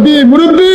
মুরব্বি মুরব্বি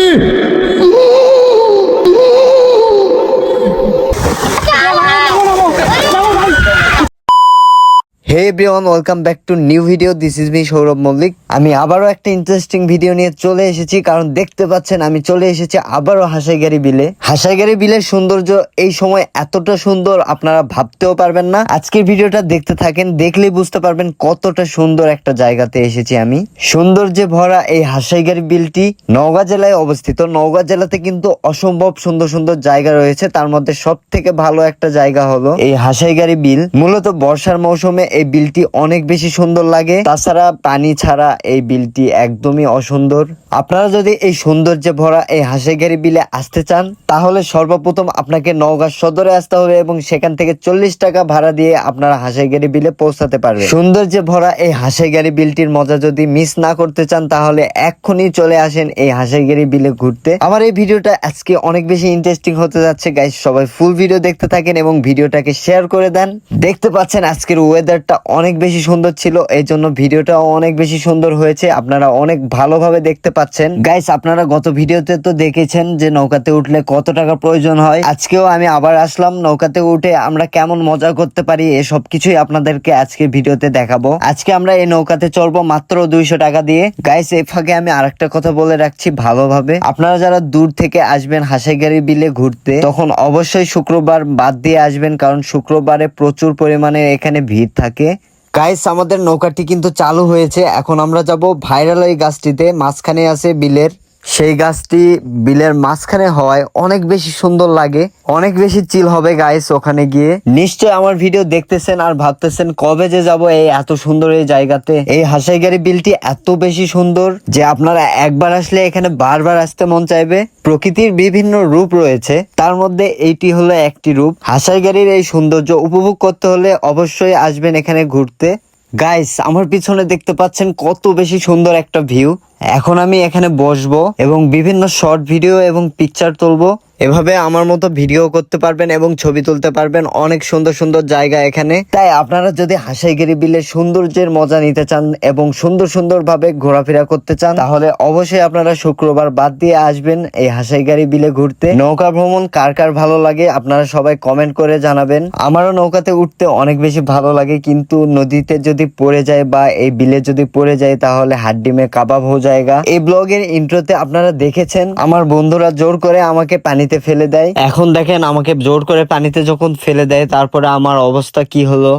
hey everyone, welcome back to new video. This is me Sourav Mallick. আমি আবারও একটা ইন্টারেস্টিং ভিডিও নিয়ে চলে এসেছি, কারণ দেখতে পাচ্ছেন আমি চলে এসেছি আবারও হাসাইগাড়ি বিলে। হাসাইগাড়ি বিলের সৌন্দর্য এই সময় এতটা সুন্দর আপনারা ভাবতেও পারবেন না। আজকের ভিডিওটা দেখতে থাকেন, দেখলেই বুঝতে পারবেন কতটা সুন্দর একটা জায়গাতে এসেছি আমি। সৌন্দর্যে ভরা এই হাসাইগাড়ি বিলটি নওগাঁ জেলায় অবস্থিত। নওগাঁ জেলাতে কিন্তু অসম্ভব সুন্দর সুন্দর জায়গা রয়েছে, তার মধ্যে সব থেকে ভালো একটা জায়গা হলো এই হাসাইগাড়ি বিল। মূলত বর্ষার মৌসুমে এই বিলটি অনেক বেশি সুন্দর লাগে, তাছাড়া পানি ছাড়া এই বিলটি একদমই অসুন্দর। আপনারা যদি এই সৌন্দর্যে ভরা এই হাসাইগাড়ি বিলে আসতে চান, তাহলে সর্বপ্রথম আপনাকে নওগাঁ সদরে আসতে হবে এবং সেখান থেকে 40 টাকা ভাড়া দিয়ে আপনারা হাসাইগাড়ি বিলে পৌঁছাতে পারবেন। সৌন্দর্যে ভরা এই হাসাইগাড়ি বিলটির মজা যদি মিস না করতে চান, তাহলে এক্ষুনি চলে আসেন এই হাসাইগাড়ি বিলে ঘুরতে। আমার এই ভিডিওটা আজকে অনেক বেশি ইন্টারেস্টিং হতে যাচ্ছে গাইস, সবাই ফুল ভিডিও দেখতে থাকেন এবং ভিডিওটাকে শেয়ার করে দেন। দেখতে পাচ্ছেন আজকের ওয়েদারটা অনেক বেশি সুন্দর ছিল, এই জন্য ভিডিওটাও অনেক বেশি সুন্দর হয়েছে। আপনারা অনেক ভালোভাবে দেখতে পাচ্ছেন গাইস। আপনারা গত ভিডিওতে তো দেখেছেন যে নৌকাতে উঠলে কত টাকা প্রয়োজন হয়। আজকেও আমি আবার আসলাম, নৌকাতে উঠে আমরা কেমন মজা করতে পারি এসব কিছুই আপনাদেরকে আজকে ভিডিওতে দেখাবো। আজকে আমরা এই নৌকাতে চলবো মাত্র 200 টাকা দিয়ে। গাইস, এই ফাঁকে আমি আরেকটা কথা বলে রাখছি ভালোভাবে, আপনারা যারা দূর থেকে আসবেন হাসাইগাড়ি বিলে ঘুরতে, তখন অবশ্যই শুক্রবার বাদ দিয়ে আসবেন, কারণ শুক্রবারে প্রচুর পরিমাণে এখানে ভিড় থাকে। গাইস, আমাদের নৌকাটি কিন্তু চালু হয়েছে। এখন আমরা যাব ভাইরাল এই গাছটিতে, মাঝখানে আছে বিলের। সেই গাছটি বিলের মাঝখানে হওয়ায় অনেক বেশি সুন্দর লাগে, অনেক বেশি চিল হবে গাইস ওখানে গিয়ে। নিশ্চয় আমার ভিডিও দেখতেছেন আর ভাবতেছেন কবে যে যাব এই এত সুন্দর এই জায়গাতে। এই হাসাইগাড়ি বিলটি এত বেশি সুন্দর যে আপনারা একবার আসলে এখানে বারবার আসতে মন চাইবে। প্রকৃতির বিভিন্ন রূপ রয়েছে, তার মধ্যে এইটি হলো একটি রূপ। হাসাইগাড়ির এই সৌন্দর্য উপভোগ করতে হলে অবশ্যই আসবেন এখানে ঘুরতে। গাইস, আমার পিছনে দেখতে পাচ্ছেন কত বেশি সুন্দর একটা ভিউ। এখন আমি এখানে বসবো এবং বিভিন্ন শর্ট ভিডিও এবং পিকচার তুলবো। এভাবে আমার মতো ভিডিও করতে পারবেন এবং ছবি তুলতে পারবেন। অনেক সুন্দর সুন্দর জায়গা এখানে। তাই আপনারা যদি হাসাইগাড়ি বিলের সৌন্দর্যের মজা নিতে চান এবং সুন্দর সুন্দর ভাবে ঘোরাফেরা করতে চান, তাহলে অবশ্যই আপনারা শুক্রবার বাদ দিয়ে আসবেন এই হাসাইগাড়ি বিলে ঘুরতে। নৌকা ভ্রমণ কার কার ভালো লাগে আপনারা সবাই কমেন্ট করে জানাবেন। আমারও নৌকাতে উঠতে অনেক বেশি ভালো লাগে, কিন্তু নদীতে যদি পড়ে যায় বা এই বিলে যদি পড়ে যায় তাহলে হাড্ডি মে কাবাব হয়ে জায়গা। এই ব্লগের ইন্ট্রোতে আপনারা দেখেছেন আমার বন্ধুরা জোর করে আমাকে পানিতে ফেলে দেয়। এখন দেখেন আমাকে জোর করে পানিতে যখন ফেলে দেয়, তারপরে আমার অবস্থা কি হলো।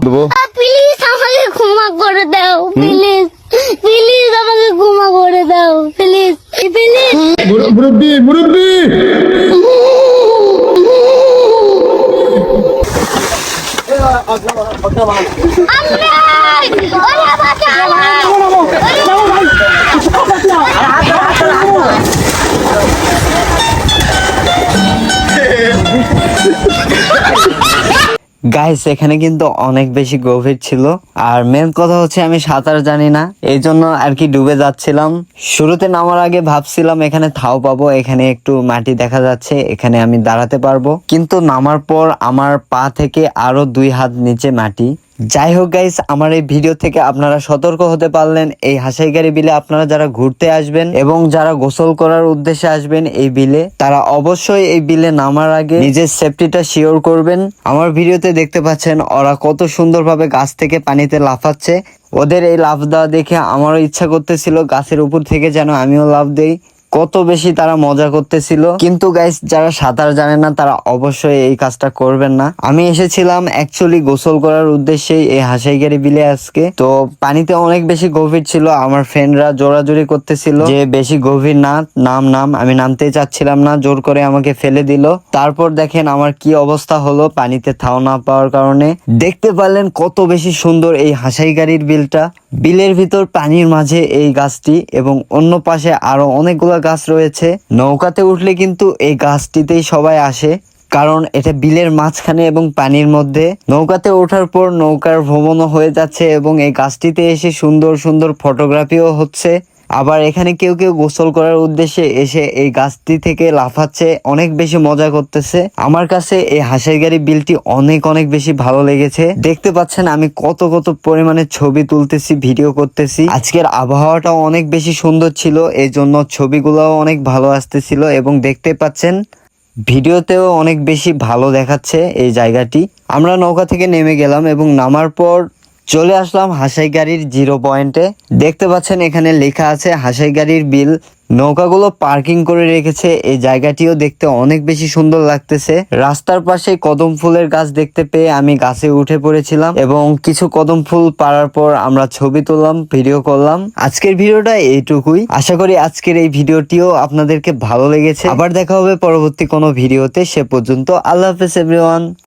প্লিজ আমাকে ক্ষমা করে দাও, প্লিজ প্লিজ আমাকে ক্ষমা করে দাও, প্লিজ প্লিজ। মুরব্বি মুরব্বি গাইস, এখানে কিন্তু অনেক বেশি গভীর ছিল, আর মেন কথা হচ্ছে আমি সাঁতার জানি না, এই জন্য আর কি ডুবে যাচ্ছিলাম। শুরুতে নামার আগে ভাবছিলাম এখানে থাও পাবো, এখানে একটু মাটি দেখা যাচ্ছে, এখানে আমি দাঁড়াতে পারবো, কিন্তু নামার পর আমার পা থেকে আরো 2 হাত নিচে মাটি। যাই হোক গাইস, আমার এই ভিডিও থেকে আপনারা সতর্ক হতে পারলেন। এই হাসাইগাড়ি বিলে আপনারা যারা ঘুরতে আসবেন এবং যারা গোসল করার উদ্দেশ্যে আসবেন এই বিলে, তারা অবশ্যই এই বিলে নামার আগে নিজের সেফটিটা শিওর করবেন। আমার ভিডিওতে দেখতে পাচ্ছেন ওরা কত সুন্দরভাবে গাছ থেকে পানিতে লাফাচ্ছে। ওদের এই লাফ দেওয়া দেখে আমারও ইচ্ছা করতেছিল গাছের উপর থেকে যেন আমিও লাফ দেই। কত বেশি তারা মজা করতেছিল। কিন্তু গাইস, যারা সাঁতার জানে না তারা অবশ্যই এই কাজটা করবেন না। আমি এসেছিলাম অ্যাকচুয়ালি গোসল করার উদ্দেশ্যে এই হাসাইগাড়ি বিলে আজকে। তো পানিতে অনেক বেশি গভীর ছিল, আমার ফ্রেন্ডরা জোরাজোরি করতেছিল যে বেশি গভীর না, নাম। আমি নামতেই চাচ্ছিলাম না, জোর করে আমাকে ফেলে দিল। তারপর দেখেন আমার কি অবস্থা হলো পানিতে থাও না পাওয়ার কারণে। দেখতে পারলেন কত বেশি সুন্দর এই হাসাইগাড়ির বিলটা। বিলের ভিতর পানির মাঝে এই গাছটি এবং অন্য পাশে আরো অনেকগুলো গাছ রয়েছে। নৌকাতে উঠলে কিন্তু এই গাছটিতেই সবাই আসে, কারণ এটা বিলের মাঝখানে এবং পানির মধ্যে। নৌকাতে ওঠার পর নৌকার ভ্রমণও হয়ে যাচ্ছে এবং এই গাছটিতে এসে সুন্দর সুন্দর ফটোগ্রাফিও হচ্ছে। আবার এখানে কেউ কেউ গোসল করার উদ্দেশ্যে এসে এই গাছটি থেকে লাফাচ্ছে, অনেক বেশি মজা করতেছে। আমার কাছে এই হাঁসেরগাড়ি বিলটি অনেক অনেক বেশি ভালো লেগেছে। দেখতে পাচ্ছেন আমি কত কত পরিমাণে ছবি তুলতেছি, ভিডিও করতেছি। আজকের আবহাওয়াটাও অনেক বেশি সুন্দর ছিল, এই জন্য ছবিগুলোও অনেক ভালো আসতেছিল এবং দেখতে পাচ্ছেন ভিডিওতেও অনেক বেশি ভালো দেখাচ্ছে এই জায়গাটি। আমরা নৌকা থেকে নেমে গেলাম এবং নামার পর চলে আসলাম হাসাইগাড়ির জিরো পয়েন্টে। দেখতে পাচ্ছেন এখানে লেখা আছে হাসাইগাড়ির বিল। নৌকাগুলো পার্কিং করে রেখেছে, এই জায়গাটিও দেখতে অনেক বেশি সুন্দর লাগতেছে। রাস্তার পাশে কদম ফুলের গাছ দেখতে পেয়ে আমি গাছে উঠে পড়েছিলাম এবং কিছু কদম ফুল পাড়ার পর আমরা ছবি তুললাম, ভিডিও করলাম। আজকের ভিডিওটা এইটুকুই। আশা করি আজকের এই ভিডিওটিও আপনাদেরকে ভালো লেগেছে। আবার দেখা হবে পরবর্তী কোনো ভিডিওতে। সে পর্যন্ত আল্লাহ হাফেজ এভরিওয়ান।